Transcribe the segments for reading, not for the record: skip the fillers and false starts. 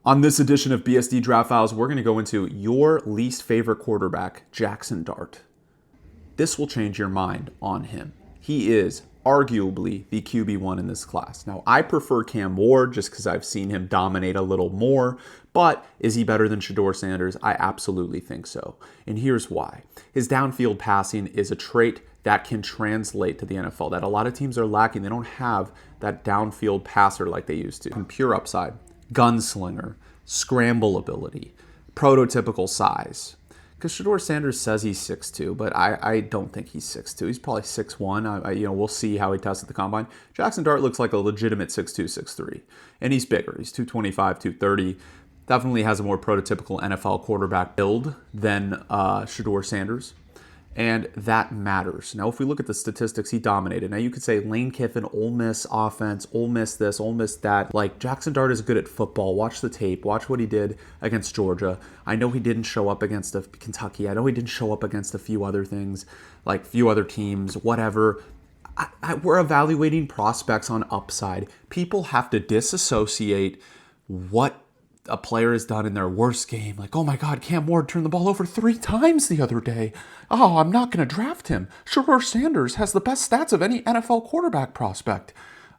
On this edition of BSD Draft Files, we're going to go into your least favorite quarterback, Jaxson Dart. This will change your mind on him. He is arguably the QB1 in this class. Now, I prefer Cam Ward just because I've seen him dominate a little more, but is he better than Shedeur Sanders? I absolutely think so. And here's why. His downfield passing is a trait that can translate to the NFL that a lot of teams are lacking. They don't have that downfield passer like they used to. And pure upside, gunslinger, scramble ability, prototypical size. Because Shedeur Sanders says he's 6'2", but I don't think he's 6'2". He's probably 6'1". We'll see how he tests at the combine. Jaxson Dart looks like a legitimate 6'2", 6'3". And he's bigger. He's 225, 230. Definitely has a more prototypical NFL quarterback build than Shedeur Sanders. And that matters. Now, if we look at the statistics, he dominated. Now, you could say Lane Kiffin, Ole Miss offense, Ole Miss this, Ole Miss that. Like, Jaxson Dart is good at football. Watch the tape. Watch what he did against Georgia. I know he didn't show up against Kentucky. I know he didn't show up against a few other things, like few other teams, whatever. We're evaluating prospects on upside. People have to disassociate what a player has done in their worst game. Like, oh my God, Cam Ward turned the ball over 3 times the other day. Oh, I'm not going to draft him. Shedeur Sanders has the best stats of any NFL quarterback prospect.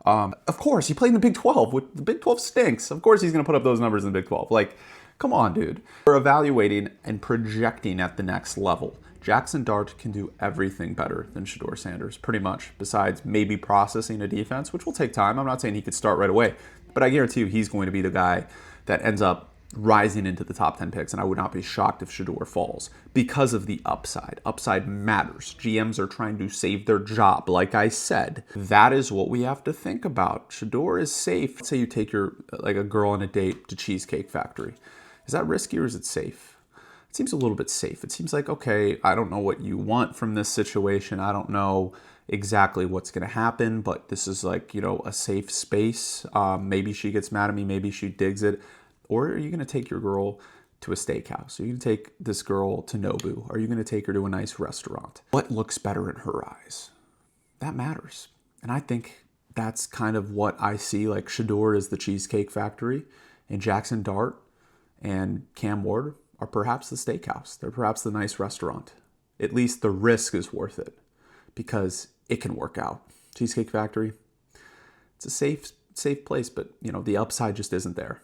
Of course, he played in the Big 12. The Big 12 stinks. Of course he's going to put up those numbers in the Big 12. Like, come on, dude. We're evaluating and projecting at the next level. Jaxson Dart can do everything better than Shedeur Sanders, pretty much, besides maybe processing a defense, which will take time. I'm not saying he could start right away, but I guarantee you he's going to be the guy that ends up rising into the top 10 picks, and I would not be shocked if Shedeur falls because of the upside. Upside matters. GMs are trying to save their job. Like I said, that is what we have to think about. Shedeur is safe. Let's say you take a girl on a date to Cheesecake Factory. Is that risky or is it safe? It seems a little bit safe. It seems like, okay, I don't know what you want from this situation. I don't know exactly what's going to happen, but this is like, a safe space. Maybe she gets mad at me. Maybe she digs it. Or are you going to take your girl to a steakhouse? Are you going to take this girl to Nobu? Are you going to take her to a nice restaurant? What looks better in her eyes? That matters. And I think that's kind of what I see. Like, Shedeur is the Cheesecake Factory, and Jaxson Dart and Cam Ward are perhaps the steakhouse. They're perhaps the nice restaurant. At least the risk is worth it because it can work out. Cheesecake Factory, it's a safe place, but the upside just isn't there.